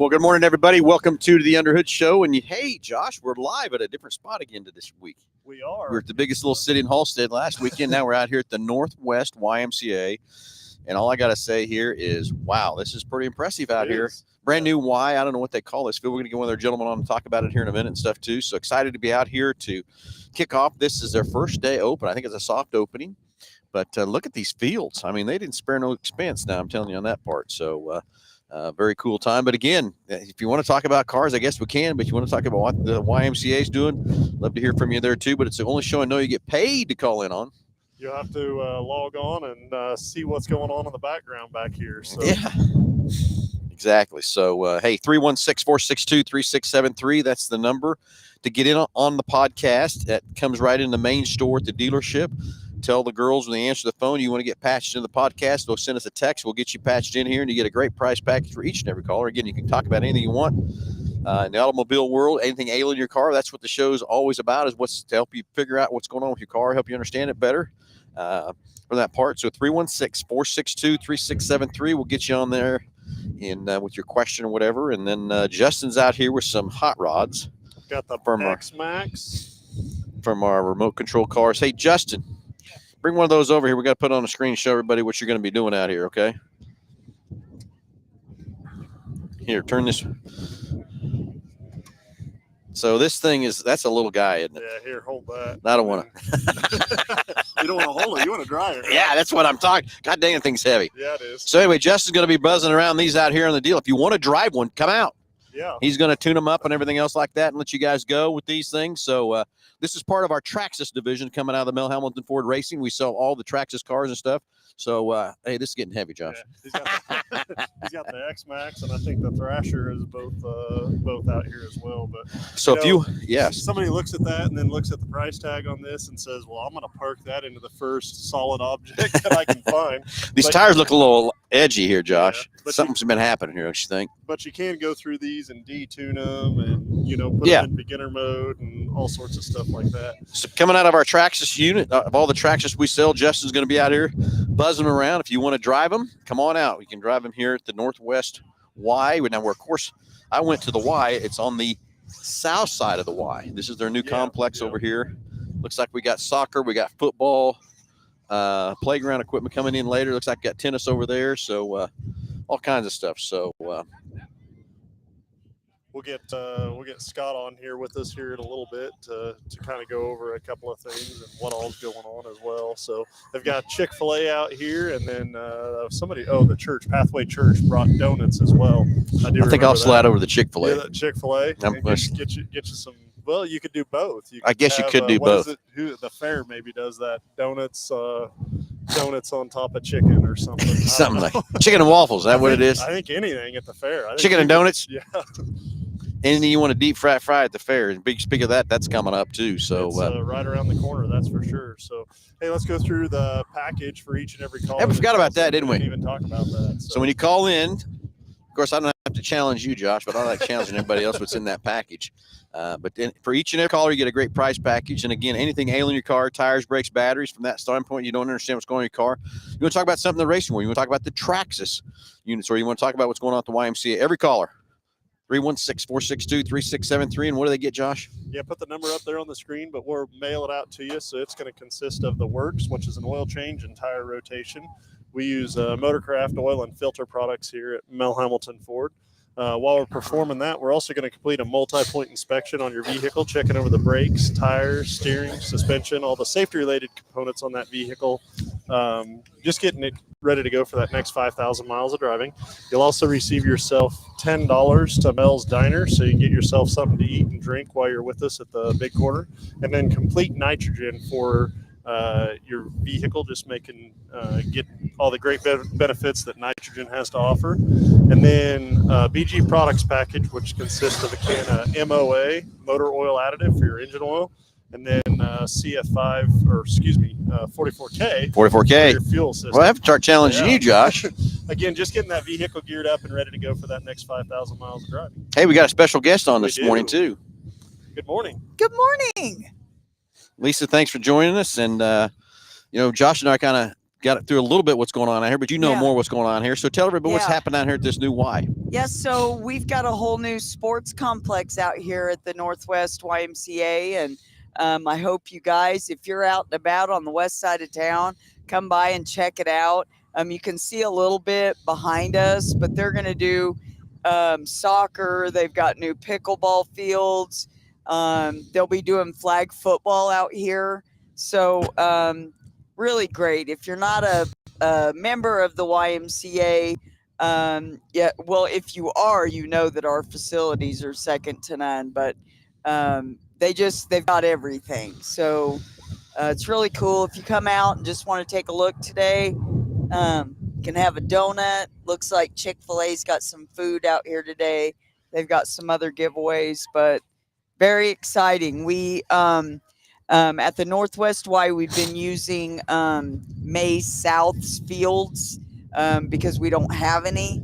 Well, good morning, everybody. Welcome to the Underhood Show. And hey, Josh, we're live at a different spot again this week. We are. We were at the biggest little city in Halstead last weekend. Now we're out here at the Northwest YMCA. And all I got to say here is, wow, this is pretty impressive out here. Brand new Y. I don't know what they call this. We're going to get one of their gentlemen on and talk about it here in a minute and stuff, too. So excited to be out here to kick off. This is their first day open. I think it's a soft opening. But look at these fields. I mean, they didn't spare no expense now, I'm telling you on that part. So, very cool time. But again, if you want to talk about cars, I guess we can. But you want to talk about what the YMCA is doing, love to hear from you there, too. But it's the only show I know you get paid to call in on. You have to log on and see what's going on in the background back here. So. Yeah, exactly. So, hey, 316-462-3673. That's the number to get in on the podcast. That comes right in the main store at the dealership. Tell the girls when they answer the phone, you want to get patched into the podcast, they'll send us a text. We'll get you patched in here, and you get a great price package for each and every caller. Again, you can talk about anything you want in the automobile world, anything ailing your car. That's what the show is always about, is what's to help you figure out what's going on with your car, help you understand it better for that part. So 316-462-3673. We'll get you on there with your question or whatever. And then Justin's out here with some hot rods. Got the X-Max from our remote control cars. Hey, Justin. Bring one of those over here. We got to put on the screen, show everybody what you're going to be doing out here, okay? Here, turn this. So this thing that's a little guy, isn't it? Yeah, here, hold that. I don't want to. You don't want to hold it. You want to dry it. Right? Yeah, that's what I'm talking. God dang, the thing's heavy. Yeah, it is. So anyway, Justin's going to be buzzing around these out here on the deal. If you want to drive one, come out. Yeah. He's going to tune them up and everything else like that and let you guys go with these things. So this is part of our Traxxas division coming out of the Mel Hamilton Ford Racing. We sell all the Traxxas cars and stuff. So, hey, this is getting heavy, Josh. Yeah, he's got the X-Max, and I think the Thrasher is both out here as well. But so somebody looks at that and then looks at the price tag on this and says, well, I'm going to park that into the first solid object that I can find. These tires look a little edgy here, Josh. Yeah, Something's been happening here, don't you think? But you can go through these and detune them and, put them in beginner mode and all sorts of stuff like that. So coming out of our Traxxas unit, of all the Traxxas we sell, Justin's going to be out here buzzing around. If you want to drive them, come on out. You can drive them here at the Northwest Y. Now, of course, I went to the Y. It's on the south side of the Y. This is their new complex over here. Looks like we got soccer, we got football, playground equipment coming in later. Looks like we got tennis over there. So all kinds of stuff. So we'll get Scott on here with us here in a little bit to kind of go over a couple of things and what all's going on as well. So they've got Chick-fil-A out here, and then the church, Pathway Church, brought donuts as well. I think I'll slide over to the Chick-fil-A. Yeah, Chick-fil-A. Get you some. Well, you could do both. I guess you could do both. The fair maybe does that. Donuts on top of chicken or something. Something like chicken and waffles. Is that what it is? I think anything at the fair. Chicken and donuts? Yeah. Anything you want to deep fry at the fair. And speak of that, that's coming up too. So it's right around the corner, that's for sure. So hey, let's go through the package for each and every call. Hey, we forgot about that, didn't we? Didn't even talk about that. So when you call in, of course, I don't have to challenge you, Josh, but I like challenging everybody else what's in that package. But then for each and every caller, you get a great price package. And again, anything ailing your car, tires, brakes, batteries, from that standpoint, you don't understand what's going on in your car. You want to talk about something in the racing world. You want to talk about the Traxxas units, or you want to talk about what's going on at the YMCA. Every caller, 316-462-3673. And what do they get, Josh? Yeah, put the number up there on the screen, but we'll mail it out to you. So it's going to consist of the works, which is an oil change and tire rotation. We use Motorcraft oil and filter products here at Mel Hamilton Ford. While we're performing that, we're also going to complete a multi-point inspection on your vehicle, checking over the brakes, tires, steering, suspension, all the safety-related components on that vehicle, just getting it ready to go for that next 5,000 miles of driving. You'll also receive yourself $10 to Mel's Diner, so you can get yourself something to eat and drink while you're with us at the big corner, and then complete nitrogen for your vehicle, just making get all the great benefits that nitrogen has to offer. And then BG products package, which consists of a can of MOA, motor oil additive for your engine oil, and then CF5, 44K. 44K. For your fuel system. Well, I have to start challenging you, Josh. Again, just getting that vehicle geared up and ready to go for that next 5,000 miles of driving. Hey, we got a special guest on this morning, too. Good morning. Good morning. Lisa, thanks for joining us. And, Josh and I kind of got it through a little bit what's going on out here, but you know Yeah. more what's going on here. So tell everybody what's Yeah. happening out here at this new Y. Yes, so we've got a whole new sports complex out here at the Northwest YMCA, and I hope you guys, if you're out and about on the west side of town, come by and check it out. You can see a little bit behind us, but they're going to do soccer. They've got new pickleball fields. They'll be doing flag football out here. So really great. If you're not a member of the YMCA, yeah, well, if you are, you know that our facilities are second to none, but they've got everything. So it's really cool. If you come out and just want to take a look today, you can have a donut. Looks like Chick-fil-A's got some food out here today. They've got some other giveaways, but very exciting. We at the Northwest Y, we've been using Mays South's fields because we don't have any.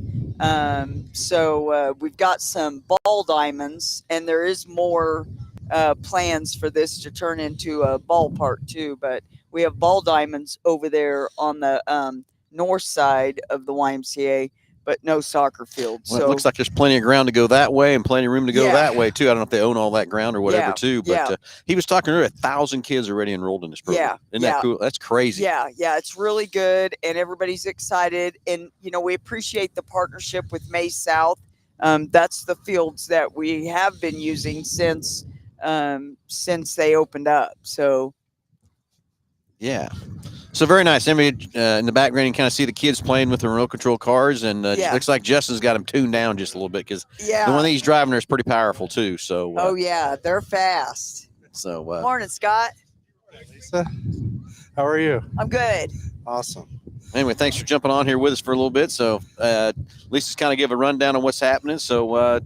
So we've got some ball diamonds, and there is more plans for this to turn into a ballpark too. But we have ball diamonds over there on the north side of the YMCA, but no soccer field. Well, so it looks like there's plenty of ground to go that way and plenty of room to go Yeah. that way too. I don't know if they own all that ground or whatever Yeah, too, but yeah. he was talking earlier, 1,000 kids already enrolled in this program. Isn't that cool? That's crazy. Yeah, it's really good, and everybody's excited. And we appreciate the partnership with Mays South. That's the fields that we have been using since they opened up. So Yeah. So very nice. I mean, in the background, you can kind of see the kids playing with the remote control cars, and it Yeah. looks like Justin's got them tuned down just a little bit because yeah. the one that he's driving there is pretty powerful too. So, Oh yeah, they're fast. Morning, Scott. Lisa, how are you? I'm good. Awesome. anyway, thanks for jumping on here with us for a little bit. So, Lisa's kind of give a rundown on what's happening. So,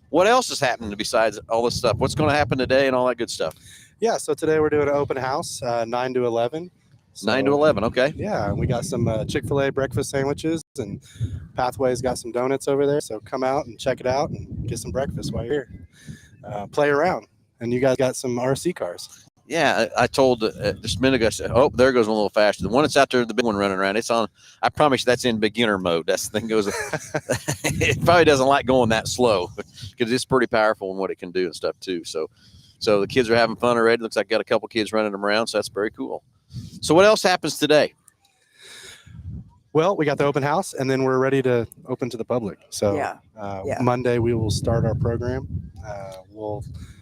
what else is happening besides all this stuff? What's going to happen today and all that good stuff? Yeah, so today we're doing an open house, 9 to 11. So, 9 to 11. Okay. Yeah, we got some Chick-fil-A breakfast sandwiches, and Pathway's got some donuts over there. So come out and check it out and get some breakfast while you're here. Play around. And you guys got some RC cars. Yeah, I told just a minute ago, I said, oh, there goes one a little faster. The one that's out there, the big one running around, it's on, I promise you that's in beginner mode. That's the thing goes, it probably doesn't like going that slow because it's pretty powerful in what it can do and stuff too. So the kids are having fun already. Looks like got a couple kids running them around. So that's very cool. So what else happens today? Well, we got the open house, and then we're ready to open to the public. So Yeah. Monday we will start our program.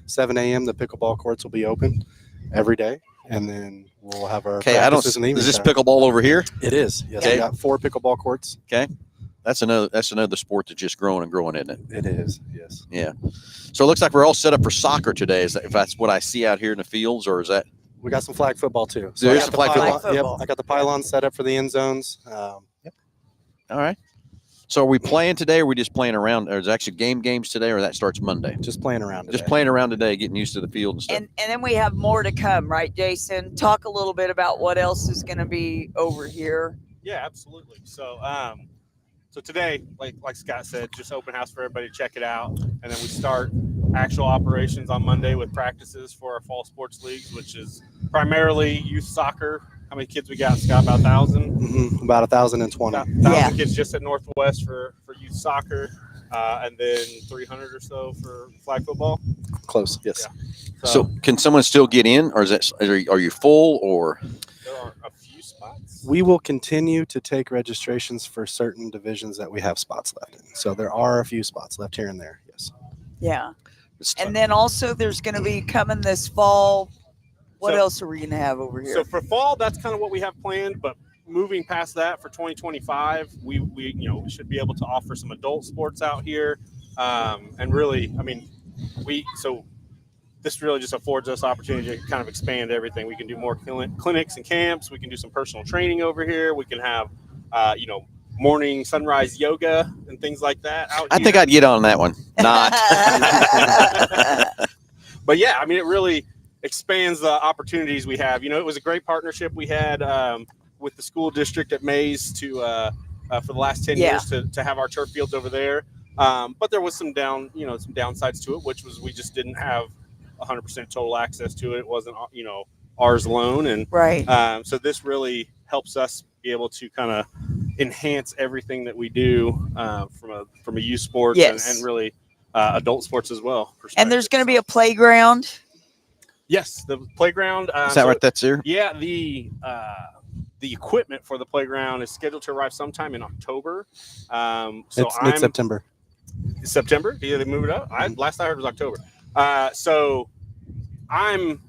7 a.m. the pickleball courts will be open every day, and then we'll have our Okay, I don't. practices in the Is evening this time. pickleball over here? It is. Yes, Okay. we got 4 pickleball courts. That's another sport that's just growing and growing, isn't it? It is. Yes. Yeah. So it looks like we're all set up for soccer today. Is that, if that's what I see out here in the fields, or is that? We got some flag football too. There I is got some the flag pylon- football. Yep, I got the pylon set up for the end zones. Yep. All right. So are we playing today, or are we just playing around? Or is it actually games today, or that starts Monday? Just playing around. Just today. playing around today, getting used to the field and stuff. And then we have more to come, right, Jason? Talk a little bit about what else is going to be over here. Yeah, absolutely. So today, like Scott said, just open house for everybody to check it out, and then we start actual operations on Monday with practices for our fall sports leagues, which is primarily youth soccer. How many kids we got, Scott? About 1,000. Mhm, about 1,020. About 1,000 Yeah. kids just at Northwest for youth soccer, and then 300 or so for flag football. Close. Yes. Yeah. So can someone still get in, or is that are you full, or? There are a few spots. We will continue to take registrations for certain divisions that we have spots left in. So there are a few spots left here and there. Yes. Yeah. And then also there's going to be coming this fall. What So- else are we going to have over here? So for fall, that's kind of what we have planned. But moving past that for 2025, we should be able to offer some adult sports out here, and really, I mean, this really just affords us opportunity to kind of expand everything. We can do more clinics and camps. We can do some personal training over here. We can have, morning sunrise yoga and things like that out I here. think I'd get on that one. Not. But yeah, I mean, it really expands the opportunities we have. It was a great partnership we had with the school district at Mays for the last 10 Yeah. years to have our turf fields over there. But there was some downsides to it, which was we just didn't have 100% total access to it. It wasn't, ours alone. And Right. so this really helps us be able to kind of enhance everything that we do from a youth sports Yes. and really adult sports as well. And there's going to be a perspective. playground. Yes, the playground. Is that right? That's there. Yeah, the equipment for the playground is scheduled to arrive sometime in October. So It's mid-September. September? Yeah, they move it up. Last I heard was October. So I'm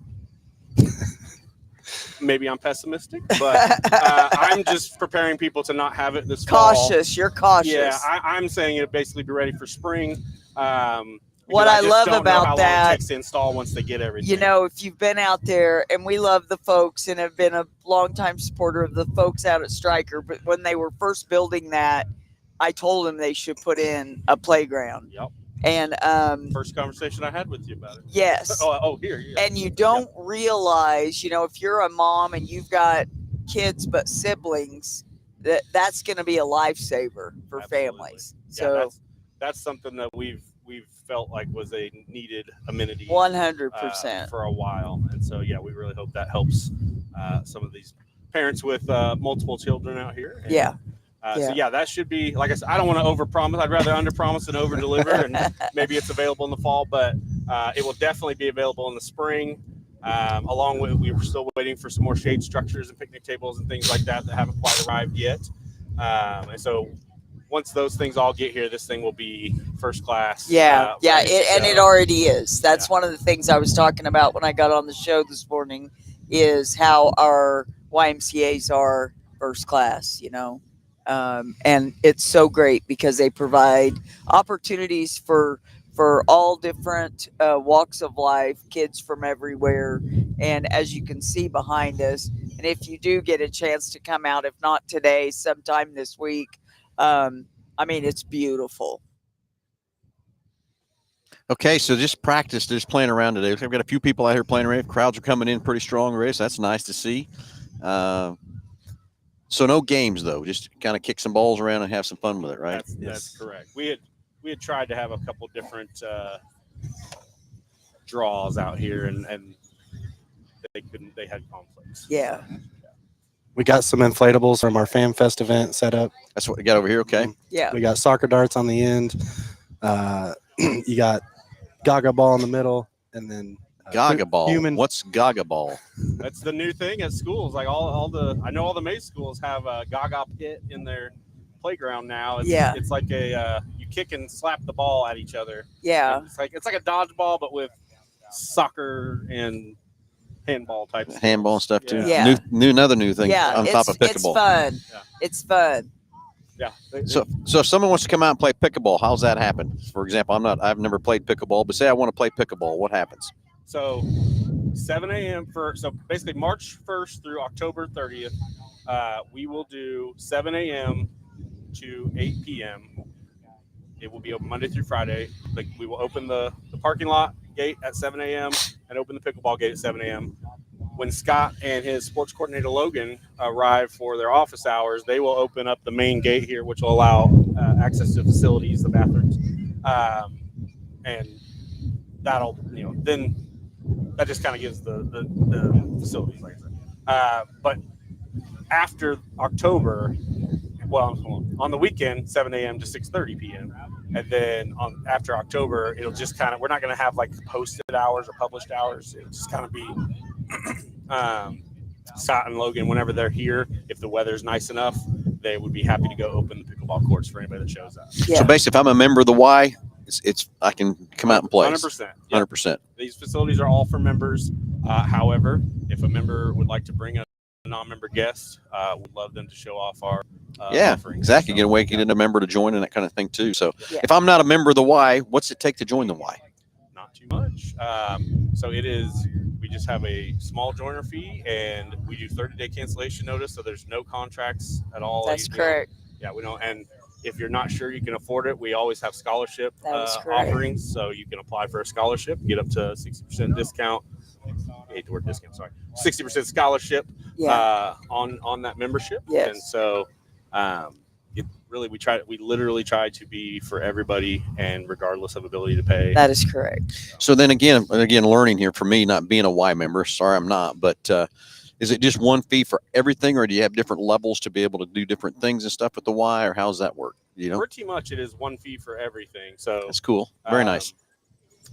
maybe I'm pessimistic, but I'm just preparing people to not have it this fall. Cautious. You're cautious. Yeah, I'm saying it basically be ready for spring. What I love about how long that, it takes to install once they get everything. you know, if you've been out there, and we love the folks and have been a longtime supporter of the folks out at Stryker, but when they were first building that, I told them they should put in a playground. Yep. And First conversation I had with you about it. yes. Here. Yeah. And you don't realize, you know, if you're a mom and you've got kids but siblings, that's going to be a lifesaver for Absolutely. families. Yeah, So that's something that we've felt like was a needed amenity 100%. for a while, and so yeah, we really hope that helps some of these parents with multiple children out here. And, Yeah. So yeah, that should be, like I said, I don't want to overpromise. I'd rather underpromise than overdeliver, and maybe it's available in the fall, but it will definitely be available in the spring. Along with, we were still waiting for some more shade structures and picnic tables and things like that haven't quite arrived yet. And so once those things all get here, this thing will be first class. Yeah, ready to and it go. already is. That's Yeah. one of the things I was talking about when I got on the show this morning, is how our YMCA's are first class, you know. And it's so great because they provide opportunities for all different walks of life, kids from everywhere. And as you can see behind us, and if you do get a chance to come out, if not today, sometime this week, I mean, it's beautiful. Okay, so just practice, just playing around today. I've got a few people out here playing around. Crowds are coming in pretty strong, Ray, so that's nice to see. So no games though, just kind of kick some balls around and have some fun with it, right? That's correct. We had tried to have a couple different draws out here, and they couldn't. They had conflicts. Yeah. We got some inflatables from our Fan Fest event set up. That's what we got over here. Okay. Yeah. We got soccer darts on the end. You got Gaga ball in the middle, and then Gaga ball. Human. What's Gaga ball? That's the new thing at schools. Like I know all the May schools have a Gaga pit in their playground now. It's like a you kick and slap the ball at each other. Yeah. It's like a dodgeball, but with soccer and handball type stuff. Handball and stuff too. Yeah. Another new thing Yeah. on top of It's pickleball. fun. Yeah. It's fun. Yeah. So if someone wants to come out and play pickleball, how's that happen? For example, I've never played pickleball, but say I want to play pickleball, what happens? So 7 a.m. so basically March 1st through October 30th, we will do 7 a.m. to 8 p.m. It will be open Monday through Friday. Like, we will open the parking lot gate at 7 a.m. and open the pickleball gate at 7 a.m. When Scott and his sports coordinator Logan arrive for their office hours, they will open up the main gate here, which will allow access to facilities, the bathrooms, and that'll, then that just kind of gives the facilities, like I said. But after October, on the weekend, 7 a.m. to 6:30 p.m. And then after October, it'll just kind of, we're not going to have like posted hours or published hours. It'll just kind of be Scott and Logan, whenever they're here, if the weather's nice enough, they would be happy to go open the pickleball courts for anybody that shows up. Yeah. So basically, if I'm a member of the Y, it's I can come out and play. 100%. Yep. 100%. These facilities are all for members. However, if a member would like to bring a non-member guest, we'd love them to show off our Yeah, offerings. exactly. So, Get away, get a member to join and that kind of thing too. So Yeah. if I'm not a member of the Y, what's it take to join the Y? not too much. So it is, we just have a small joiner fee, and we do 30-day cancellation notice, so there's no contracts at all. That's You know, correct. Yeah, we don't. And if you're not sure you can afford it, we always have scholarship That is correct. offerings, so you can apply for a scholarship, get up to 60% discount. I hate the word discount, sorry. 60% scholarship Yeah. on that membership. Yes. And so it really, we literally try to be for everybody, and regardless of ability to pay. That is correct. So then again, learning here for me, not being a Y member. Sorry, I'm not. But Is it just one fee for everything, or do you have different levels to be able to do different things and stuff with the Y, or how does that work? You know, Pretty much, it is one fee for everything. So that's cool. Very nice.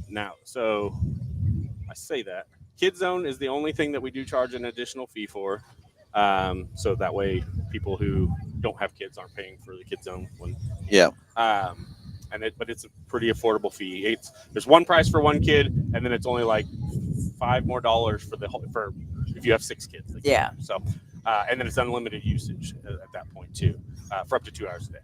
Now, so I say that Kid Zone is the only thing that we do charge an additional fee for. So that way, people who don't have kids aren't paying for the Kid Zone one. Yeah. But it's a pretty affordable fee. There's one price for one kid, and then it's only like $5 more for the whole for if you have 6 kids. Yeah. So, and then it's unlimited usage at that point too, for up to 2 hours a day.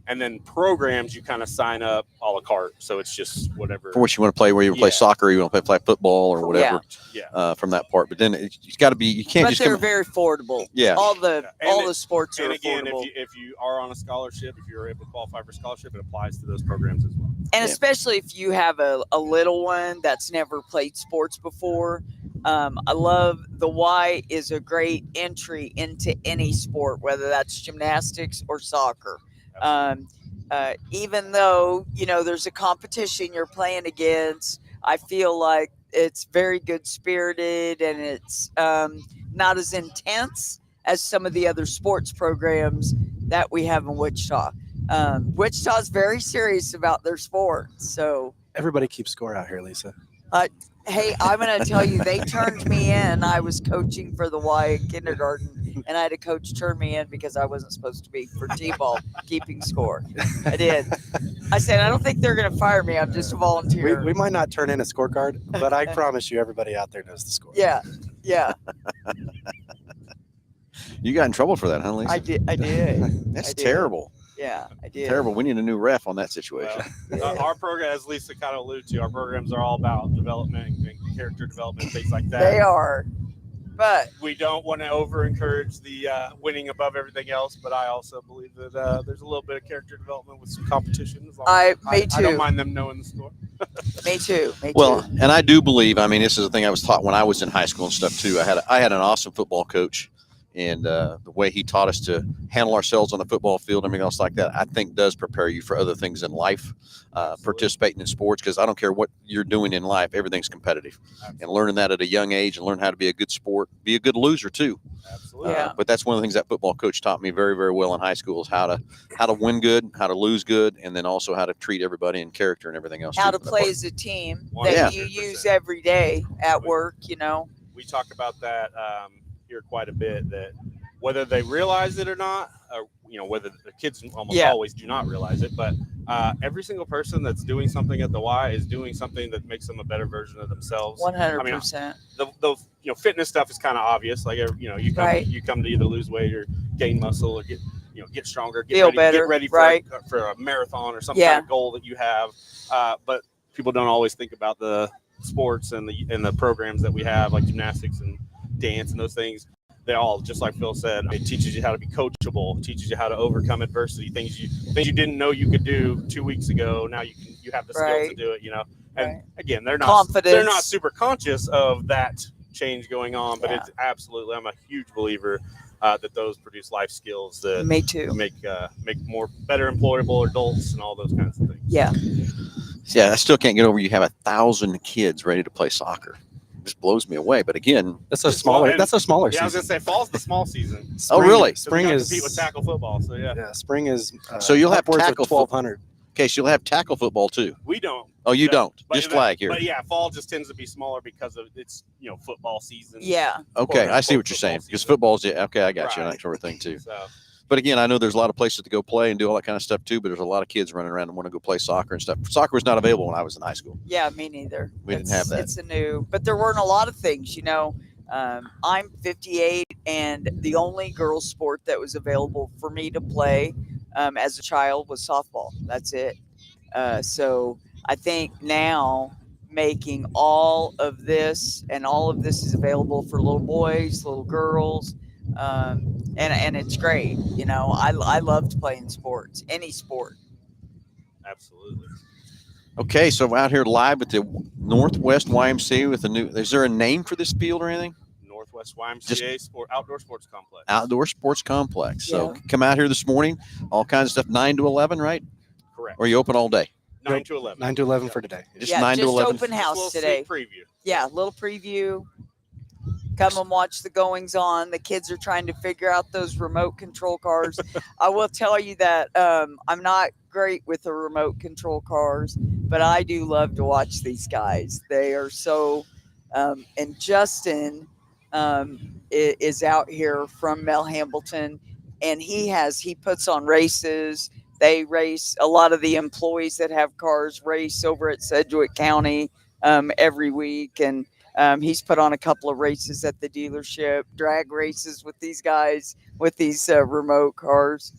And then programs, you kind of sign up a la carte. So it's just whatever. For what you want to play, where you want to play Yeah. soccer, or you want to play football or whatever. Yeah. From that part, but then it's got to be. You can't But just they're come. very affordable. Yeah. All the And the sports are And again, affordable. if you are on a scholarship, if you're able to qualify for scholarship, it applies to those programs as well. And Yeah. especially if you have a little one that's never played sports before. I love the Y is a great entry into any sport, whether that's gymnastics or soccer. Even though, there's a competition you're playing against, I feel like it's very good spirited and it's not as intense as some of the other sports programs that we have in Wichita. Wichita's very serious about their sports. So, Everybody keeps score out here, Lisa. hey, I'm going to tell you, they turned me in. I was coaching for the Y in kindergarten, and I had a coach turn me in because I wasn't supposed to be for T-ball keeping score. I did. I said, I don't think they're going to fire me. I'm just a volunteer. We might not turn in a scorecard, but I promise you, everybody out there knows the score. Yeah. You got in trouble for that, huh, Lisa? I did. That's I did. terrible. Yeah, I did. Terrible. We need a new ref on that situation. Well, our program, as Lisa kind of alluded to, our programs are all about development and character development, things like that. They are. But We don't want to over encourage the winning above everything else, but I also believe that there's a little bit of character development with some competition. As long as me I don't too. mind them knowing the score. Me too. Well, and I do believe. I mean, this is the thing I was taught when I was in high school and stuff too. I had an awesome football coach, and the way he taught us to handle ourselves on the football field and everything else like that, I think does prepare you for other things in life. Participating in sports, because I don't care what you're doing in life, everything's competitive. Absolutely. And learning that at a young age and learn how to be a good sport, be a good loser too. Absolutely. Yeah. But that's one of the things that football coach taught me very, very well in high school is how to win good, how to lose good, and then also how to treat everybody in character and everything else. how too, to for that play part. as a team Yeah. that you use every day at work, We talk about that here quite a bit, that whether they realize it or not, whether the kids almost Yeah. always do not realize it, but every single person that's doing something at the Y is doing something that makes them a better version of themselves. 100%. The fitness stuff is kind of obvious. Like, Right. you come to either lose weight or gain muscle or get stronger, Feel get better, ready for, right. for a marathon or some Yeah. kind of goal that you have. But people don't always think about the sports and the programs that we have, like gymnastics and dance and those things. They all, just like Phil said, it teaches you how to be coachable, teaches you how to overcome adversity, things you didn't know you could do 2 weeks ago. Now you have the skill to Right. do it, And Right. again, they're not Confidence. super conscious of that change going on, but Yeah. it's absolutely, I'm a huge believer that those produce life skills that Me too. make more better employable adults and all those kinds of things. Yeah. Yeah, I still can't get over you have 1,000 kids ready to play soccer. It just blows me away. But again, That's a smaller. and- That's a smaller Yeah, I was season. gonna say fall's the small season. Oh, really? So we Spring don't is compete with tackle football. So yeah, spring is. So you'll have upwards of tackle football. 1,200. okay, so you'll have tackle football too. we don't. Oh, you Yeah, don't. but Just that- flag here. But yeah, fall just tends to be smaller because of it's football season. Yeah. Okay, I see quote, what you're saying. football Because season. football's okay, I got you. Right. That sort of thing too. So But again, I know there's a lot of places to go play and do all that kind of stuff too. But there's a lot of kids running around and want to go play soccer and stuff. Soccer was not available when I was in high school. Yeah, me neither. We didn't have that. It's a new, but there weren't a lot of things, I'm 58, and the only girls' sport that was available for me to play as a child was softball. That's it. So I think now making all of this, and all of this is available for little boys, little girls, and it's great. I loved playing sports, any sport. absolutely. Okay, so we're out here live at the Northwest YMCA with a new. Is there a name for this field or anything? Northwest YMCA outdoor sports complex. Outdoor Sports Complex. So Yeah. come out here this morning. All kinds of stuff. 9 to 11, right? Correct. Or you open all day? 9 to 11. 9 to 11 for today. Just Yeah, 9 to just 11. open Just a house little today. sneak preview. Yeah, little preview. come and watch the goings on. The kids are trying to figure out those remote control cars. I will tell you that I'm not great with the remote control cars, but I do love to watch these guys. They are so, and Justin is out here from Mel Hambleton, and he puts on races. They race, a lot of the employees that have cars race over at Sedgwick County every week, and he's put on a couple of races at the dealership, drag races with these guys with these remote cars.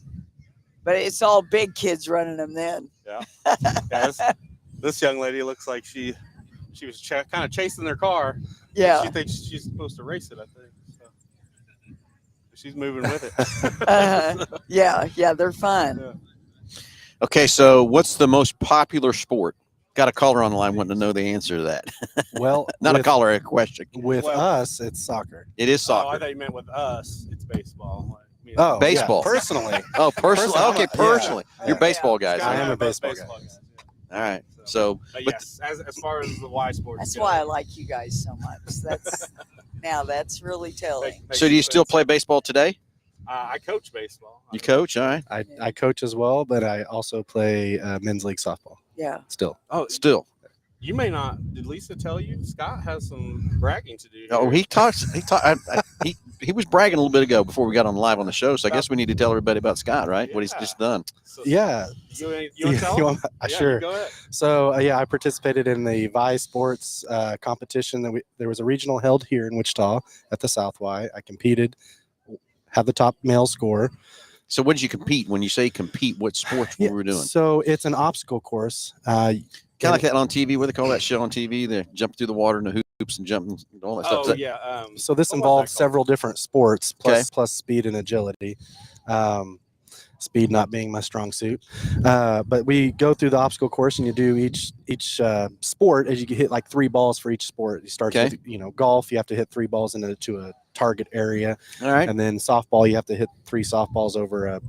But it's all big kids running them then. Yeah, this young lady looks like she was kind of chasing their car. Yeah. She thinks she's supposed to race it, I think. So she's moving with it. Yeah, they're fun. Yeah. Okay, so what's the most popular sport? Got a caller on the line wanting to know the answer to that. Well, Not a with, caller, a question. with Well- us, it's soccer. It is Oh, I soccer. thought you meant with us. It's baseball. I mean, Oh, Baseball. Yeah, personally. Oh, personally. Personally, Okay, yeah. personally. You're Yeah. baseball guys. Scott I and Huh? am a both baseball guy. guys. All right. So, So, but but yes, as far as the Y sports. That's go, why I like you guys so much. That's really telling. makes so do you still sense. play baseball today? I coach baseball. You coach? All right. I coach as well, but I also play men's league softball Yeah. still. Oh, Still. you may not. Did Lisa tell you Scott has some bragging to do? Oh, here. he talks. He was bragging a little bit ago before we got on live on the show. So I guess we need to tell everybody about Scott, right? What he's Yeah. just done. So, Yeah. You want to tell You him? want- Yeah, sure. Go ahead. So yeah, I participated in the Vi Sports competition. There was a regional held here in Wichita at the South Y. I competed, had the top male score. So what did you compete? When you say compete, what sports were we doing? So it's an obstacle course. Kind of like that on TV. What do they call that show on TV? They jump through the water and the hoops and jump and all that stuff. Oh Is that- yeah. So this what was involved that called? several different sports Okay. plus speed and agility. Speed not being my strong suit, but we go through the obstacle course and you do each sport as you hit like 3 balls for each sport. You start Okay. with golf, you have to hit 3 balls into a target area, All right. and then softball you have to hit 3 softballs over a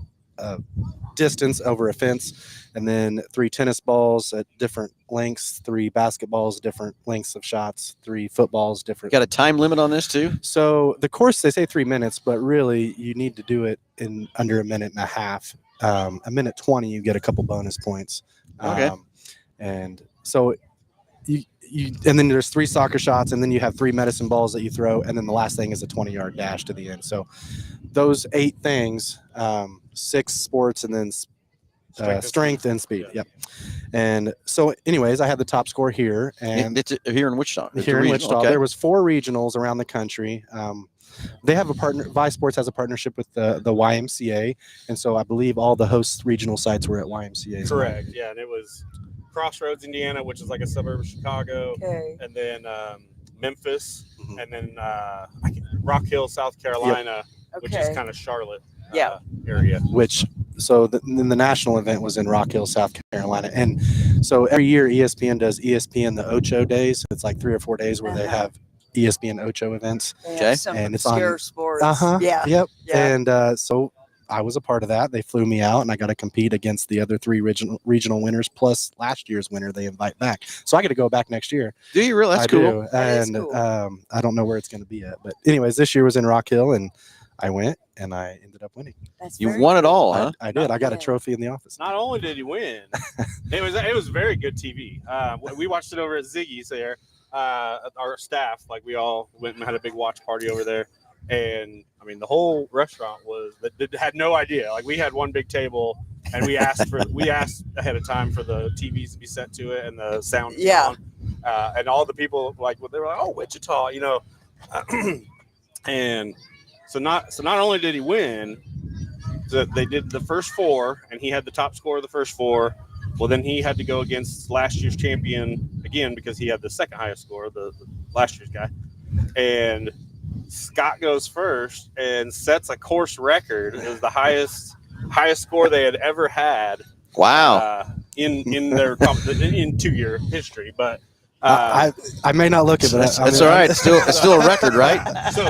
distance over a fence, and then 3 tennis balls at different lengths, 3 basketballs different lengths of shots, 3 footballs different. Got a time limit on this too? So the course, they say 3 minutes, but really you need to do it in under a minute and a half. A minute 20, you get a couple bonus points. Okay. And so and then there's 3 soccer shots, and then you have 3 medicine balls that you throw, and then the last thing is a 20-yard dash to the end. So those 8 things, 6 sports, and then strength and speed. Yeah. Yep. And so, anyways, I had the top score here, and It's here in Wichita. It's a here in regional, Wichita. okay. There was 4 regionals around the country. They have a partner. Vi Sports has a partnership with the YMCA, and so I believe all the host regional sites were at YMCA. as well. Correct. Yeah, and it was Crossroads, Indiana, which is like a suburb of Chicago, Okay. and then Memphis, Mhm. and then Rock Hill, South Carolina, which is Okay. kind of Charlotte Yeah. area. Then the national event was in Rock Hill, South Carolina, and so every year ESPN does ESPN the Ocho days. It's like 3 or 4 days where they Uh-huh. have ESPN Ocho events. They Okay. have some And it's on- obscure sports. Yeah. Yep. Yeah. And so I was a part of that. They flew me out, and I got to compete against the other 3 regional winners plus last year's winner. They invite back, so I got to go back next year. Do you really? That's I cool. do. That is And cool. I don't know where it's going to be at, but anyways, this year was in Rock Hill, and I went and I ended up winning. That's You very won it cool. all, huh? I did. I got a Yeah. trophy in the office. Not only did he win, it was very good TV. We watched it over at Ziggy's there. Our staff, like we all went and had a big watch party over there, and I mean the whole restaurant had no idea. Like we had one big table, and we asked ahead of time for the TVs to be set to it and the sound. to be Yeah. on. And all the people they were like, oh, Wichita, and so not only did he win, they did the first 4, and he had the top score of the first 4. Well, then he had to go against last year's champion again because he had the second highest score, the last year's guy. And Scott goes first and sets a course record. It was the highest score they had ever had. Wow. In their in 2-year history, but I may not look it, but That's all right. It's still a record, right? So,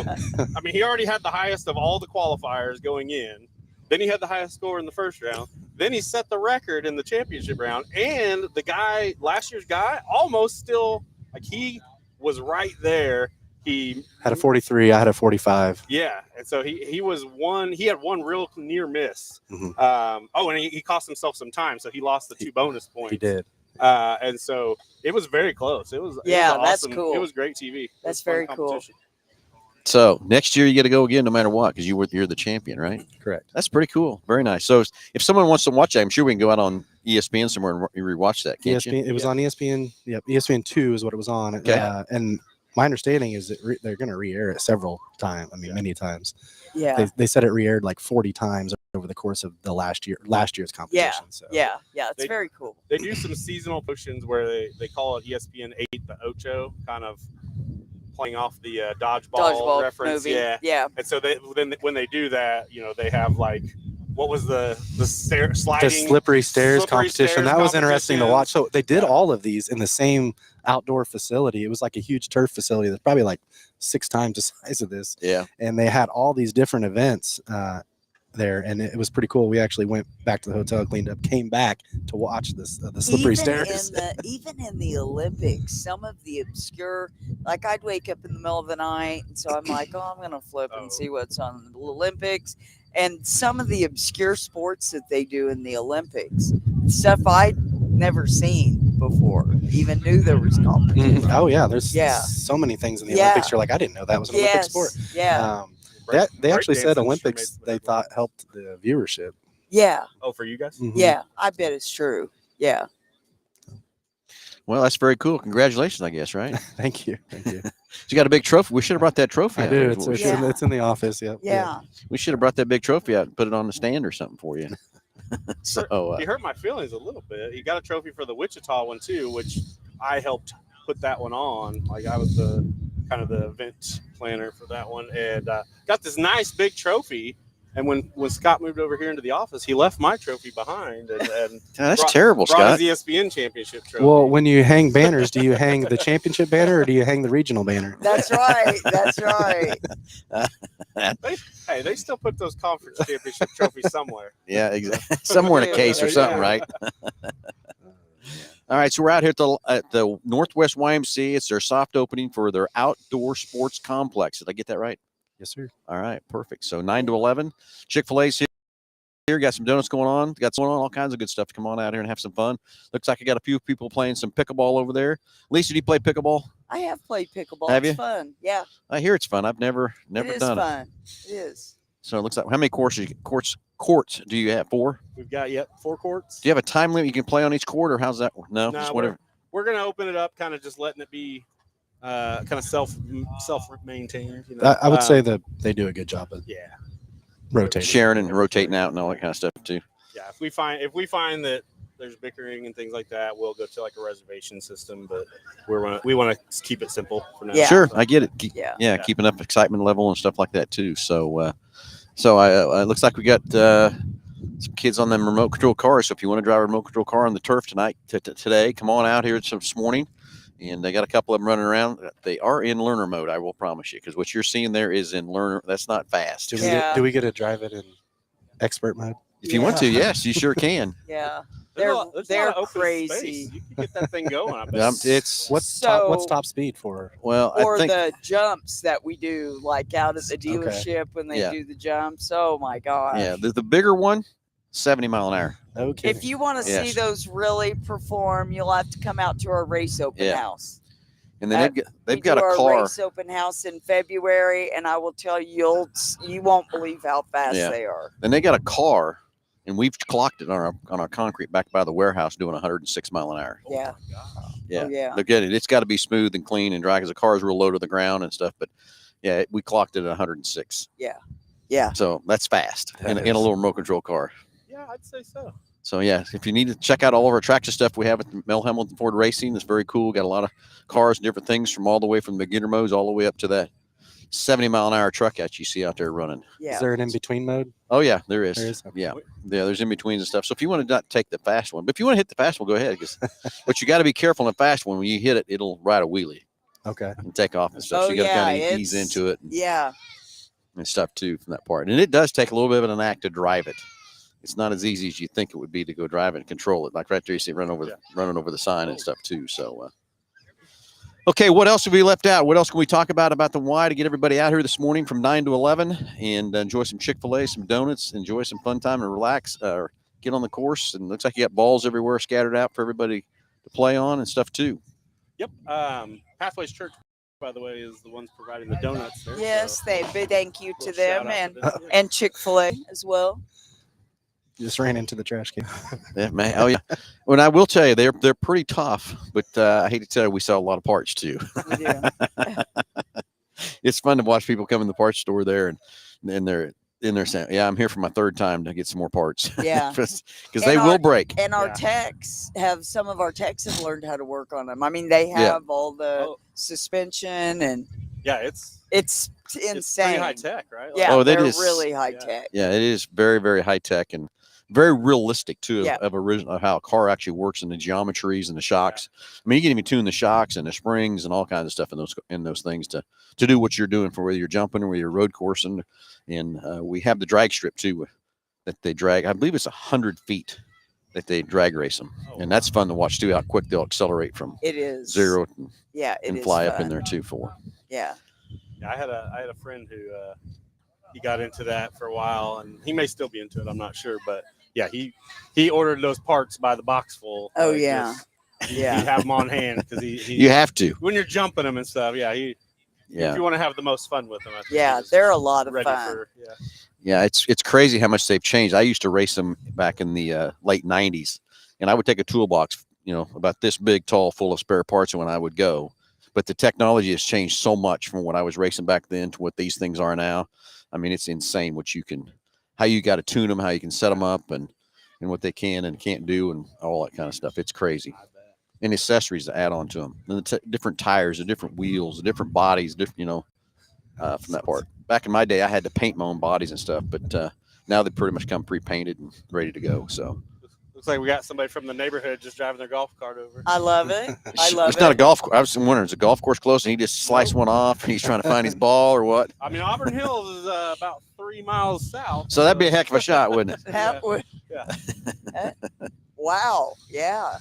I mean, he already had the highest of all the qualifiers going in. Then he had the highest score in the first round. Then he set the record in the championship round. And the guy, last year's guy, almost still, like he was right there. he Had a 43. I had a 45. Yeah, and so he was one. He had one real near miss. Mhm. And he cost himself some time, so he lost the 2 bonus points. He did. And so it was very close. It was Yeah, it was that's awesome. cool. It was great TV. It That's was fun very cool. competition. So next year you get to go again, no matter what, because you're the champion, right? Correct. That's pretty cool. Very nice. So if someone wants to watch that, I'm sure we can go out on ESPN somewhere and rewatch that. Can't you? ESPN. It was on ESPN. Yep. ESPN 2 is what it was on. Okay. And my understanding is that they're going to re-air it several times. I mean, many times. Yeah. They said it re-aired like 40 times over the course of the last year's competition. So. Yeah. It's They- very cool. They do some seasonal promotions where they call it ESPN 8 the Ocho, kind of playing off the dodgeball reference. movie. Yeah. And so when they do that, they have like, what was the sliding The slippery stairs competition. stairs That was interesting to watch. competitions. So they did Yeah. all of these in the same outdoor facility. It was like a huge turf facility that's probably like 6 times the size of this. Yeah. And they had all these different events there, and it was pretty cool. We actually went back to the hotel, cleaned up, came back to watch this the slippery stairs. Even in the Olympics, some of the obscure, like I'd wake up in the middle of the night, and so I'm like, oh, I'm gonna flip Oh. and see what's on the Olympics, and some of the obscure sports that they do in the Olympics, stuff I'd never seen before, even knew there was competition. Mhm. Oh yeah, there's Yeah. so many things in the Yeah. Olympics. You're like, I didn't know that was an Olympic sport. Yeah, They actually Breakdancing said sure Olympics made they everyone- thought helped the viewership. yeah, Oh, for you guys? Mhm. yeah. I bet it's true. Yeah. Well, that's very cool. Congratulations, I guess, right? Thank you. Thank you. You got a big trophy. We should have brought that trophy I out. do. here. It's, We it's, should- Yeah. it's in the office. Yep. Yeah. we should have brought that big trophy out and put it on the stand or something for you. So He hurt my feelings a little bit. He got a trophy for the Wichita one too, which I helped put that one on. Like I was the kind of the event planner for that one, and got this nice big trophy. And when Scott moved over here into the office, he left my trophy behind, and that's brought- terrible, brought Scott. his ESPN championship trophy. Well, when you hang banners, do you hang the championship banner or do you hang the regional banner? That's right. That's right. Hey, they still put those conference championship trophies somewhere. Yeah, exactly. Somewhere in a case or something, Yeah. right? All right, so we're out here at the Northwest YMCA. It's their soft opening for their outdoor sports complex. Did I get that right? Yes, sir. All right, perfect. So 9 to 11. Chick-fil-A's here. Got some donuts going on. Got some all kinds of good stuff to come on out here and have some fun. Looks like I got a few people playing some pickleball over there. Lisa, do you play pickleball? I have played pickleball. Have It's you? fun. Yeah. I hear it's fun. I've never It is done it. fun. It is. So it looks like how many courts do you have? 4? We've got 4 courts. Do you have a time limit you can play on each court, or how's that work? No, No, just whatever. We're gonna open it up, kind of just letting it be, kind of self maintained. You know? I would say that they do a good job of yeah, rotating. Sharing and rotating out and all that kind of stuff too. yeah. If we find that there's bickering and things like that, we'll go to like a reservation system. But we want to keep it simple for now. Yeah. Sure, I get it. Yeah. Yeah, keeping up excitement level and stuff like that too. So, it looks like we got some kids on them remote control cars. So if you want to drive a remote control car on the turf today, come on out here this morning. And they got a couple of them running around. They are in learner mode, I will promise you, because what you're seeing there is in learner. That's not fast. Do we, Yeah. do we get to drive it in expert mode? If you want to, yes, you sure can. Yeah. There's They're- a lot of they're open crazy. space. You can get that thing going. I bet. It's What's So- top speed for? well, Or I think the jumps that we do, like out at the Okay. dealership when they Yeah. do the jumps. Oh my gosh. yeah, the bigger one, 70 mile an hour. Okay. If you want to see Yes. those really perform, you'll have to come out to our race open Yeah. house. And then We they've got do a our car. race open house in February, and I will tell you, you won't believe how fast Yeah. they are. Then they got a car, and we've clocked it on our concrete back by the warehouse doing 106 mile an hour. Yeah. Yeah, Oh, yeah. Look at it. It's got to be smooth and clean and dry because the car is real low to the ground and stuff. But yeah, we clocked it at 106. Yeah. So that's fast That in a is. little remote control car. Yeah, I'd say so. So yeah, if you need to check out all of our tractor stuff we have at Mel Hamilton Ford Racing, it's very cool. Got a lot of cars and different things from all the way from the beginner modes all the way up to that 70 mile an hour truck that you see out there running. Yeah. Is there an in between mode? Oh yeah, there is. There is? Okay. Yeah, there's in betweens and stuff. So if you want to not take the fast one, but if you want to hit the fast one, go ahead. But you got to be careful in the fast one. When you hit it, it'll ride a wheelie Okay. and take off and stuff. Oh, so you got to yeah, kind of ease it's- into it Yeah. and stuff too from that part. And it does take a little bit of an act to drive it. It's not as easy as you think it would be to go drive it and control it. Like right there, you see it running over the sign and stuff too. So, Okay, what else have we left out? What else can we talk about the Y to get everybody out here this morning from 9 to 11 and enjoy some Chick-fil-A, some donuts, enjoy some fun time and relax, get on the course. And looks like you got balls everywhere scattered out for everybody to play on and stuff too. Yep. Pathways Church, by the way, is the ones providing the donuts there. Yes, so big thank you to little shout them out and to them. and Chick-fil-A as well. Just ran into the trash can. Yeah, man. Oh yeah. Well, I will tell you, they're pretty tough, but I hate to tell you, we sell a lot of parts too. We do. It's fun to watch people come in the parts store there and they're in there saying, "Yeah, I'm here for my third time to get some more parts." Yeah. Because And they will break. And our Yeah. techs some of our techs have learned how to work on them. I mean, they have all the Oh. suspension and Yeah, it's it's pretty insane. high tech, right? Like, Yeah, Oh, that they're is- really high yeah. tech. Yeah, it is very, very high tech and very realistic too Yeah. of original how a car actually works and the geometries and the shocks. I mean, you can even tune the shocks and the springs and all kinds of stuff in those things to do what you're doing for whether you're jumping or whether you're road coursing. And we have the drag strip too that they drag. I believe it's 100 feet that they drag race them, Oh, and that's fun to watch too. How quick they'll accelerate from It is 0 Yeah, it and is fly up in fun. there too for. Yeah. Yeah, I had a friend who he got into that for a while, and he may still be into it. I'm not sure, but yeah, he ordered those parts by the box full. Oh, like, yeah. just- Yeah. You have them on hand because he You have to. when you're jumping them and stuff. Yeah, if Yeah. you want to have the most fun with them, I think Yeah, he's they're a lot of ready fun. for yeah. Yeah, it's crazy how much they've changed. I used to race them back in the late 90s, and I would take a toolbox, about this big, tall, full of spare parts when I would go. But the technology has changed so much from what I was racing back then to what these things are now. I mean, it's insane how you got to tune them, how you can set them up, and what they can and can't do, and all that kind of stuff. It's crazy. I bet. And accessories to add on to them, and the different tires, the different wheels, the different bodies, from that part. Back in my day, I had to paint my own bodies and stuff, but now they pretty much come pre-painted and ready to go. So Looks like we got somebody from the neighborhood just driving their golf cart over. I love it. I love it's not a it. golf course. I was wondering, is a golf course close? And he just sliced one off, and he's trying to find his ball or what? I mean, Auburn Hills is about 3 miles south. So that'd be a heck of a shot, wouldn't it? That would- Yeah. Wow. Yeah.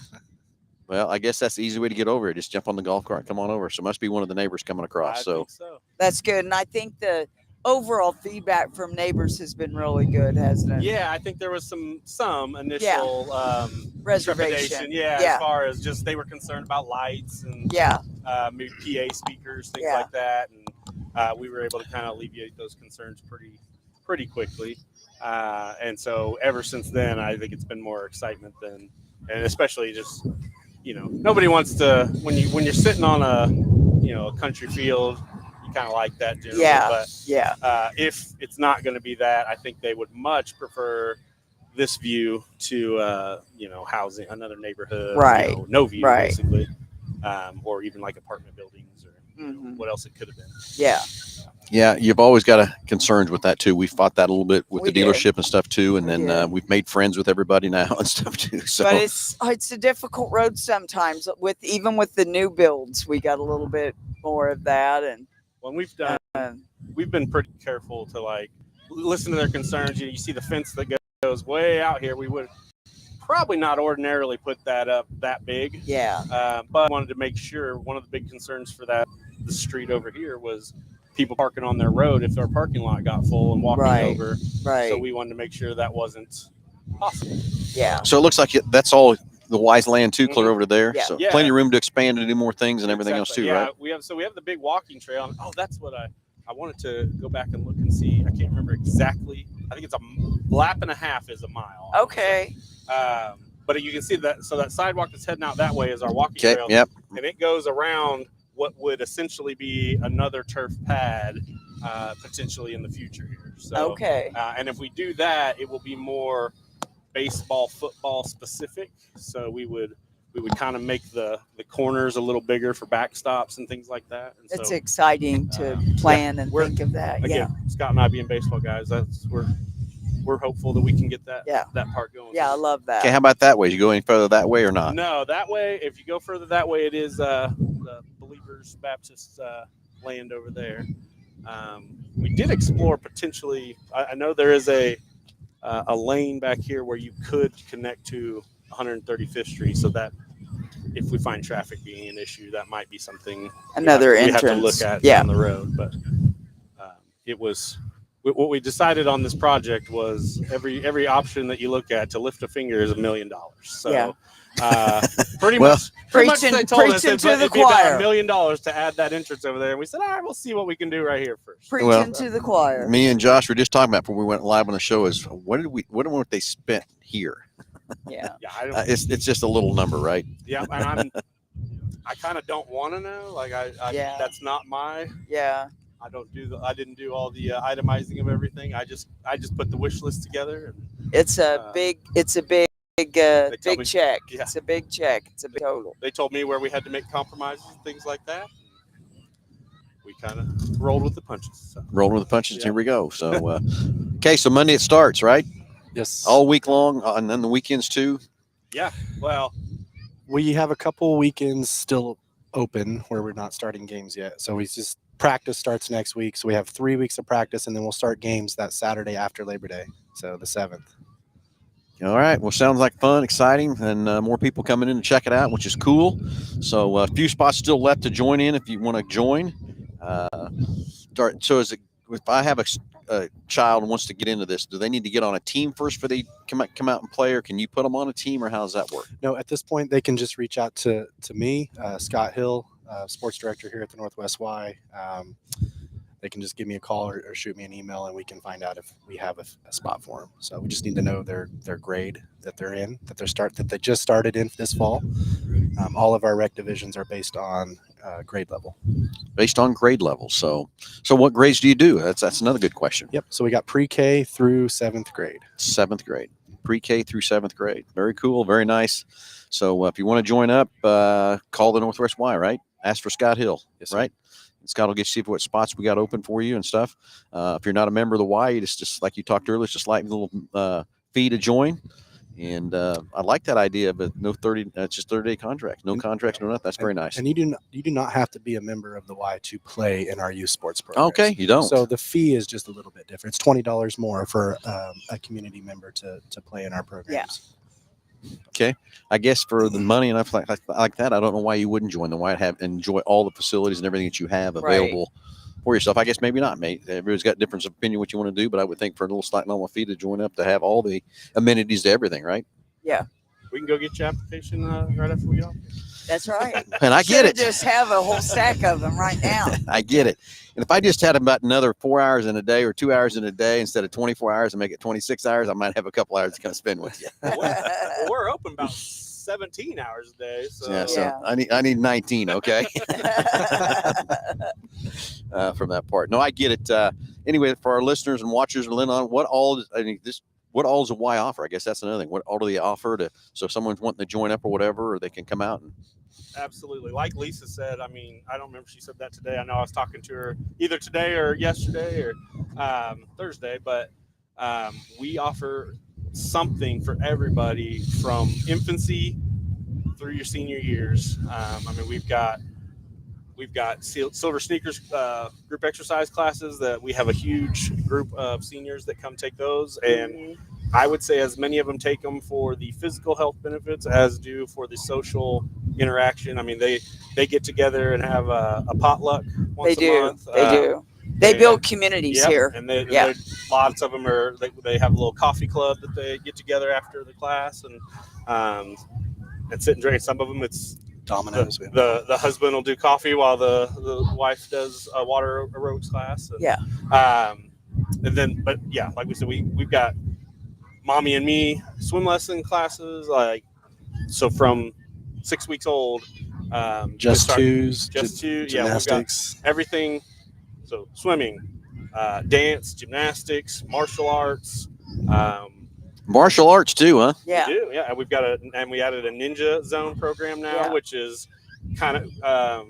Well, I guess that's the easy way to get over it. Just jump on the golf cart, and come on over. So it must be one of the neighbors coming I across. So think so. That's good. And I think the overall feedback from neighbors has been really good, hasn't it? Yeah, I think there was some initial Reservation. trepidation. Yeah, Yeah. as far as just they were concerned about lights and Yeah. maybe PA speakers, things Yeah. like that, and we were able to kind of alleviate those concerns pretty quickly. And so ever since then, I think it's been more excitement than, and especially just nobody wants to when you're sitting on a country field, you kind of like that generally. Yeah. But Yeah. if it's not going to be that, I think they would much prefer this view to housing another neighborhood, Right. no view Right. basically, or even like apartment buildings or Mhm. what else it could have been. Yeah. yeah, you've always got concerns with that too. We fought that a little bit with We the did. dealership and stuff too, and We then did. we've made friends with everybody now and stuff too. So But it's a difficult road sometimes. Even with the new builds, we got a little bit more of that, and When we've been pretty careful to like listen to their concerns. You see the fence that goes way out here. We would probably not ordinarily put that up that big. yeah. But I wanted to make sure one of the big concerns for the street over here was people parking on their road if their parking lot got full and walking Right. over. Right. So we wanted to make sure that wasn't possible. yeah. So it looks like that's all the Wise land too, clear Mhm. over there. Yeah. So Yeah. plenty of room to expand and do more things and everything Exactly. else too, Yeah, right? we have the big walking trail. Oh, that's what I wanted to go back and look and see. I can't remember exactly. I think it's a lap and a half is a mile. Okay. But you can see that. So that sidewalk that's heading out that way is our walking Okay. trail, Yep. and it goes around what would essentially be another turf pad, potentially in the future here. So, Okay. and if we do that, it will be more baseball, football specific. So we would kind of make the corners a little bigger for backstops and things like that. And It's so exciting to plan and we're- think of that. again, Yeah. Scott and I being baseball guys, we're hopeful that we can get that Yeah. that part going. Yeah. I love that. Okay. How about that way? You go any further that way or not? No, that way. If you go further that way, it is the Believers Baptist land over there. We did explore potentially. I know there is a lane back here where you could connect to 135th Street, so that if we find traffic being an issue, that might be something Another we have to entrance. look at Yeah. down the road. But it was what we decided on this project was every option that you look at to lift a finger is $1 million. So Yeah. pretty Well, much Preaching- they told us preaching it, to but the it'd be about choir. $1 million to add that entrance over there. And we said, all right, we'll see what we can do right here first. Preaching Well, to the choir. Me and Josh were just talking about before we went live on the show is what they spent here? Yeah. Yeah, I don't. It's just a little number, right? Yeah, and I kind of don't want to know. Like I Yeah. that's not my. Yeah. I didn't do all the itemizing of everything. I just put the wish list together. And It's a big tell big me- check. Yeah. It's a big check. It's a big total. they told me where we had to make compromises and things like that. We kind of rolled with the punches. So. Rolling with the punches. Yeah. Here we go. So, okay, so Monday it starts, right? Yes. All week long, and then the weekends too. Well, We have a couple weekends still open where we're not starting games yet. So we just practice starts next week. So we have 3 weeks of practice, and then we'll start games that Saturday after Labor Day. So the 7th. All right. Well, sounds like fun, exciting, and more people coming in to check it out, which is cool. So a few spots still left to join in if you want to join. So is it, if I have a child who wants to get into this, do they need to get on a team first for they come out and play, or can you put them on a team, or how does that work? No, at this point, they can just reach out to me, Scott Hill, sports director here at the Northwest Y. They can just give me a call or shoot me an email, and we can find out if we have a spot for them. So we just need to know their grade that they're in, that they just started in this fall. All of our rec divisions are based on grade level. Based on grade level. So what grades do you do? That's another good question. Yep. So we got pre-K through 7th grade. 7th grade, pre-K through 7th grade. Very cool. Very nice. So if you want to join up, call the Northwest Y, right? Ask for Scott Hill, Yes, sir. right? And Scott will get you see what spots we got open for you and stuff. If you're not a member of the Y, it's just like you talked earlier, it's just like a little fee to join. And I like that idea, but no 30. It's just 30-day contract. No contracts, no nothing. That's very nice. And you do not have to be a member of the Y to play in our youth sports program. Okay, you don't. So the fee is just a little bit different. It's $20 more for a community member to play in our programs. I guess for the money and stuff like that, I don't know why you wouldn't join the Y and enjoy all the facilities and everything that you have available for yourself. I guess maybe not, mate. Everybody's got different opinion what you want to do, but I would think for a little slight normal fee to join up to have all the amenities to everything, right? we can go get your application right after we get off. That's right. And I get Shoulda it. Just have a whole stack of them right now. I get it. And if I just had about another 4 hours in a day or 2 hours in a day instead of 24 hours and make it 26 hours, I might have a couple hours to kind of spend with you. Well, we're open about 17 hours a day. So Yeah, so Yeah. I need 19, okay? From that part. No, I get it. Anyway, for our listeners and watchers and Lynn on, what all does a Y offer? I guess that's another thing. What all do they offer so if someone's wanting to join up or whatever, or they can come out and absolutely. Like Lisa said, I mean, I don't remember if she said that today. I know I was talking to her either today or yesterday or Thursday, but we offer something for everybody from infancy through your senior years. I mean, we've got Silver Sneakers group exercise classes that we have a huge group of seniors that come take those. And I would say as many of them take them for the physical health benefits as do for the social interaction. I mean, they get together and have a potluck once They a do. month. They do. They yeah. build communities Yep, here. and Yeah. lots of them are. They have a little coffee club that they get together after the class and sit and drink. Some of them it's Dominoes. the husband will do coffee while the wife does a water aerobics class. And, Yeah. And then, but yeah, like we said, we've got mommy and me swim lesson classes. Like so from 6 weeks old. Just twos. Just two. Yeah, we've got Gymnastics. everything. So swimming, dance, gymnastics, martial arts. martial arts too, huh? Yeah. We do, yeah. We've got we added a ninja zone program now, Yeah. which is kind of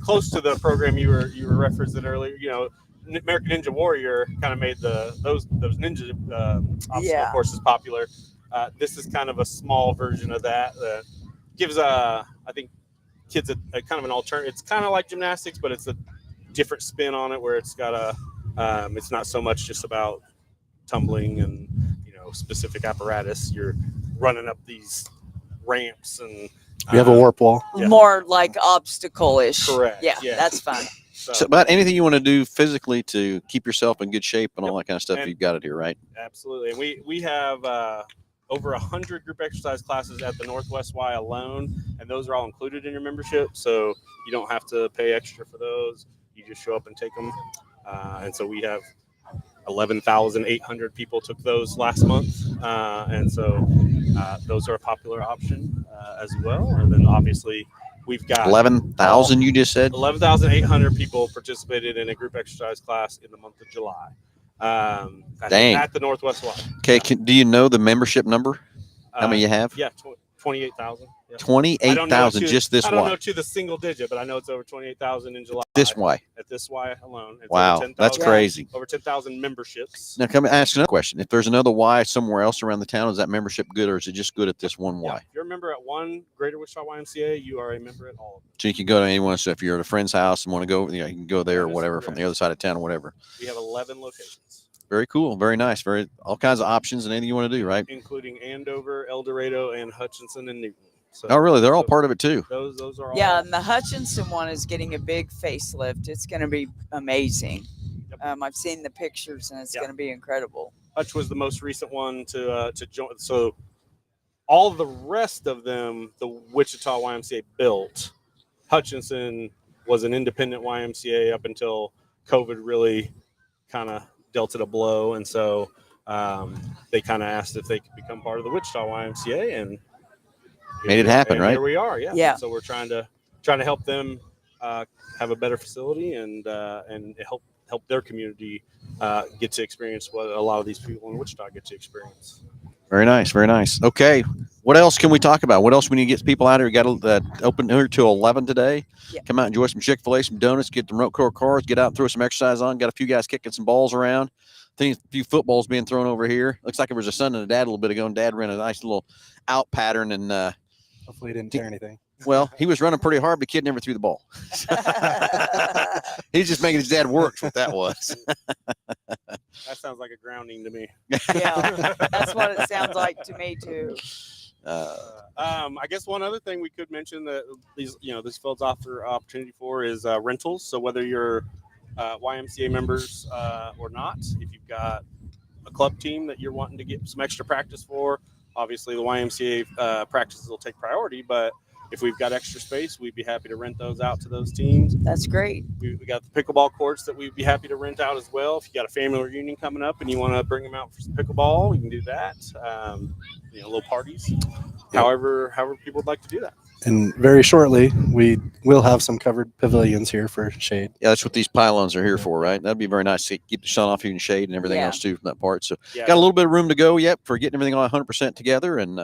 close to the program you were referencing earlier. You know, American Ninja Warrior kind of made those ninja obstacle Yeah. courses popular. This is kind of a small version of that. Gives I think kids a kind of an alternative. It's kind of like gymnastics, but it's a different spin on it, where it's got it's not so much just about tumbling and specific apparatus. You're running up these ramps and We have a warp wall. Yeah. More like obstacle-ish. Correct, Yeah, yes. that's fun. So about anything you want to do physically to keep yourself in good shape and all that kind of stuff, And- you've got it here, right? Absolutely. And we have over 100 group exercise classes at the Northwest Y alone, and those are all included in your membership. So you don't have to pay extra for those. You just show up and take them. And so we have 11,800 people took those last month. And so those are a popular option as well. And then obviously we've got 11,000, you just said? 11,800 people participated in a group exercise class in the month of July. Dang. At the Northwest Y. Okay, do you know the membership number? How many you have? Yeah, 28,000. Yeah. 28,000 just this I don't know Y. to the single digit, but I know it's over 28,000 in July. This Y. At this Y alone. It's Wow, over 10,000 that's crazy. Over 10,000 memberships. Now, come ask another question. If there's another Y somewhere else around the town, is that membership good, or is it just good at this one Yeah, Y? if you're a member at one Greater Wichita YMCA, you are a member at all of them. So you can go to anyone. So if you're at a friend's house and want to go, you can go there or That is whatever from the correct. other side of town or whatever. We have 11 locations, Very cool. Very nice. Very all kinds of options and anything you want to do, right? including Andover, El Dorado, and Hutchinson and Newton. So Oh, really? They're all part of it too. those are all. Yeah, and the Hutchinson one is getting a big facelift. It's going to be amazing. Yep. I've seen the pictures, and it's Yeah. going to be incredible. Hutch was the most recent one to join. So all the rest of them, the Wichita YMCA built. Hutchinson was an independent YMCA up until COVID really kind of dealt it a blow, and so they kind of asked if they could become part of the Wichita YMCA, and Made it happen, right? Here we are, yeah. Yeah. So we're trying to help them have a better facility and help their community get to experience what a lot of these people in Wichita get to experience. Very nice. Very nice. Okay. What else can we talk about? What else we need to get people out here? We got open here till 11 today. Yeah. Come out, enjoy some Chick-fil-A, some donuts, get the remote core cars, get out and throw some exercise on. Got a few guys kicking some balls around. Think a few footballs being thrown over here. Looks like it was a son and a dad a little bit ago, and dad ran a nice little out pattern. And Hopefully, he didn't tear anything. well, he was running pretty hard, but the kid never threw the ball. He's just making his dad work. What that was. That sounds like a grounding to me. Yeah, that's what it sounds like to me too. I guess one other thing we could mention that these fields offer opportunity for is rentals. So whether you're YMCA members or not, if you've got a club team that you're wanting to get some extra practice for, obviously the YMCA practices will take priority. But if we've got extra space, we'd be happy to rent those out to those teams. That's great. We got the pickleball courts that we'd be happy to rent out as well. If you got a family reunion coming up and you want to bring them out for some pickleball, you can do that. Little parties, however people would like to do that. And very shortly, we will have some covered pavilions here for shade. Yeah, that's what these pylons are here for, right? That'd be very nice to keep the sun off you in shade and everything Yeah. else too from that part. So Yeah, got a little bit of room to go yet for getting everything all 100% together, and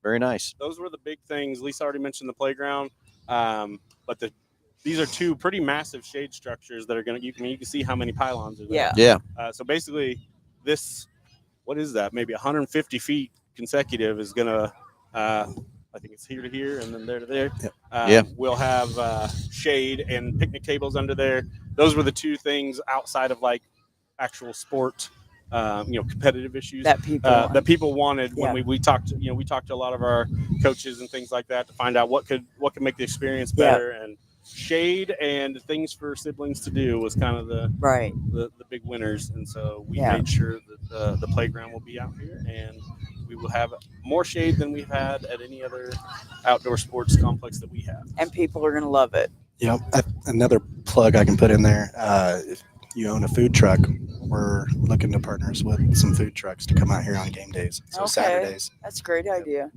very nice. those were the big things. Lisa already mentioned the playground, but these are two pretty massive shade structures that are going to. You can see how many pylons are there. Yeah. Yeah, So basically, this, what is that? Maybe 150 feet consecutive is going to. I think it's here to here and then there to there. Yep. Yeah. We'll have shade and picnic tables under there. Those were the two things outside of like actual sport, competitive issues That people. that people wanted when Yeah. we talked. We talked to a lot of our coaches and things like that to find out what could make the experience Yeah. better. And shade and things for siblings to do was kind of the Right. big winners. And so we Yeah. made sure that the playground will be out here and we will have more shade than we've had at any other outdoor sports complex that we have. And people are going to love it. Another plug I can put in there. If you own a food truck, we're looking to partners with some food trucks to come out here on game days. So Okay. Saturdays. That's a great idea.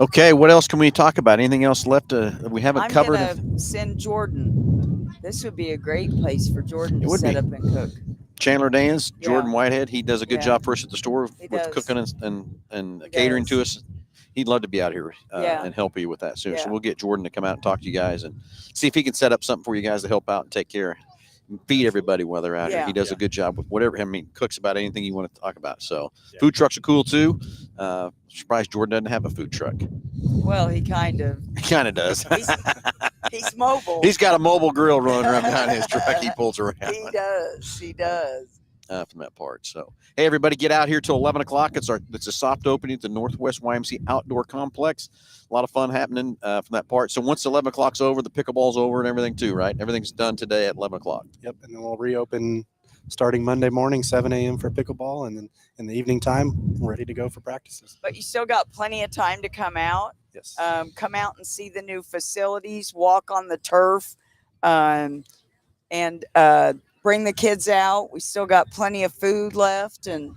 Okay, what else can we talk about? Anything else left? We haven't I'm covered. going to send Jordan. This would be a great place for Jordan It to would set be. up and cook. Chandler Dans, Yeah. Jordan Whitehead. He does a good Yeah. job for us at the store He with does. cooking and He catering does. to us. He'd love to be out here Yeah. and help you with that soon. So Yeah. we'll get Jordan to come out and talk to you guys and see if he can set up something for you guys to help out and take care, feed everybody while they're out here. Yeah. He does Yeah. a good job with whatever. I mean, cooks about anything you want to talk about. So Yeah. food trucks are cool too. Surprised Jordan doesn't have a food truck. Well, he kind of. He kind of does. He's mobile. He's got a mobile grill running around behind his truck. He pulls around. He does. He does. from that part. So, hey, everybody, get out here till 11 o'clock. It's a soft opening at the Northwest YMCA Outdoor Complex. A lot of fun happening from that part. So once 11 o'clock's over, the pickleball's over and everything too, right? Everything's done today at 11 o'clock. Yep. And then we'll reopen starting Monday morning, 7 a.m. for pickleball. And then in the evening time, we're ready to go for practices. But you still got plenty of time to come out. Yes. Come out and see the new facilities, walk on the turf, and bring the kids out. We still got plenty of food left, and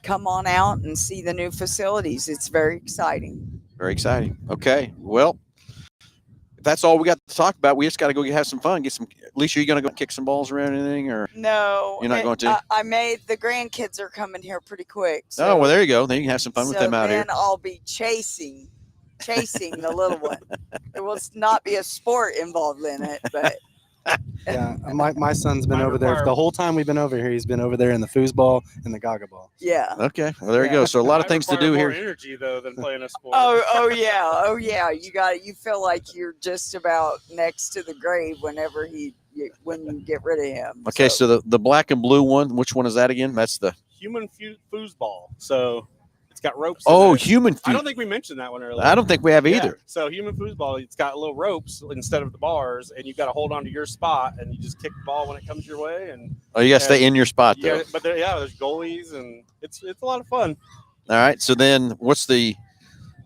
come on out and see the new facilities. It's very exciting. Very exciting. Okay. Well, if that's all we got to talk about, we just got to go have some fun. Alicia, are you going to go kick some balls around anything, or? No, You're not going to? I made the grandkids are coming here pretty quick. Oh, well, there you go. Then you can have some fun with so them out here. then I'll be chasing the little one. There will not be a sport involved in it, but Yeah. My son's been Might over there require- the whole time we've been over here. He's been over there in the foosball and the gaga ball. yeah. Okay. Well, there you Yeah. go. So a lot of Might things to require do more here. energy though than playing a sport. Oh yeah. You got it. You feel like you're just about next to the grave whenever when you get rid of him. Okay. So the black and blue one, which one is that again? That's the Human foosball. So it's got ropes. in oh it. human. I don't think we mentioned that one earlier. I don't think we have Yeah. either. So human foosball, it's got little ropes instead of the bars, and you got to hold on to your spot, and you just kick the ball when it comes your way. And Oh, you got to stay in your spot though. yeah, but there's goalies, and it's a lot of fun. All right. So then, what's the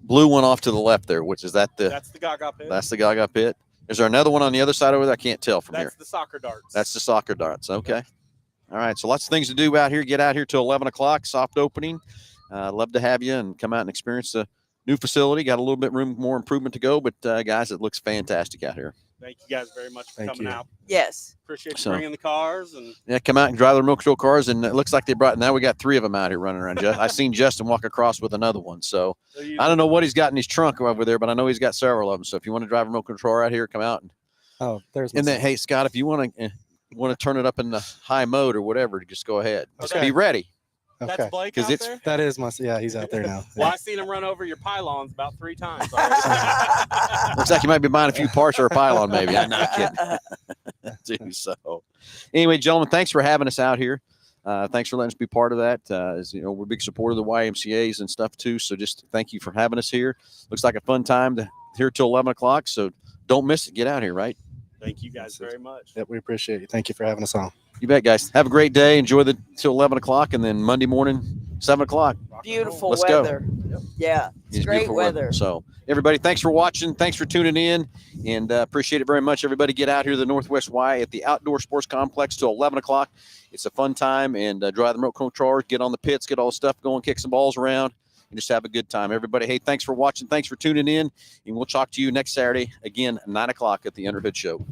blue one off to the left there? Which is that the That's the Gaga pit. that's the Gaga pit? Is there another one on the other side over there? I can't tell from That's here. the soccer darts. That's the soccer darts. Okay. All right. So lots of things to do out here. Get out here till 11 o'clock. Soft opening. Love to have you and come out and experience the new facility. Got a little bit more improvement to go, but guys, it looks fantastic out here. Thank you guys very much for Thank coming you. out. yes. Appreciate you So- bringing the cars and Yeah, come out and drive the remote control cars, and it looks like they brought. Now we got 3 of them out here running around. I seen Justin walk across with another one. So I don't know what he's got in his trunk over there, but I know he's got several of them. So if you want to drive a remote control out here, come out. Oh, there's my And then, son. hey Scott, if you want to turn it up in the high mode or whatever, just go ahead. Just Okay. be ready. That's Okay. Blake 'Cause out it's- there. That is my yeah, he's out there now. Well, I seen him run over your pylons about 3 times. already. Looks like you might be buying a few parts or a pylon, maybe. I'm not kidding. Too. So, anyway, gentlemen, thanks for having us out here. Thanks for letting us be part of that. As you know, we're a big supporter of the YMCA's and stuff too. So, just thank you for having us here. Looks like a fun time here till 11 o'clock. So, don't miss it. Get out here, right? Thank you guys very much. Yep, we appreciate you. Thank you for having us on. You bet, guys. Have a great day. Enjoy till 11 o'clock, and then Monday morning, 7 o'clock. Rock and Beautiful roll. Let's go. weather. Yeah. It's It's great beautiful weather. So, everybody, thanks for watching. Thanks for tuning in, and appreciate it very much. Everybody, get out here to the Northwest Y at the Outdoor Sports Complex till 11 o'clock. It's a fun time, and drive the remote controller, get on the pits, get all the stuff going, kick some balls around, and just have a good time. Everybody, hey, thanks for watching. Thanks for tuning in, and we'll talk to you next Saturday, again, 9 o'clock at the Underhood Show.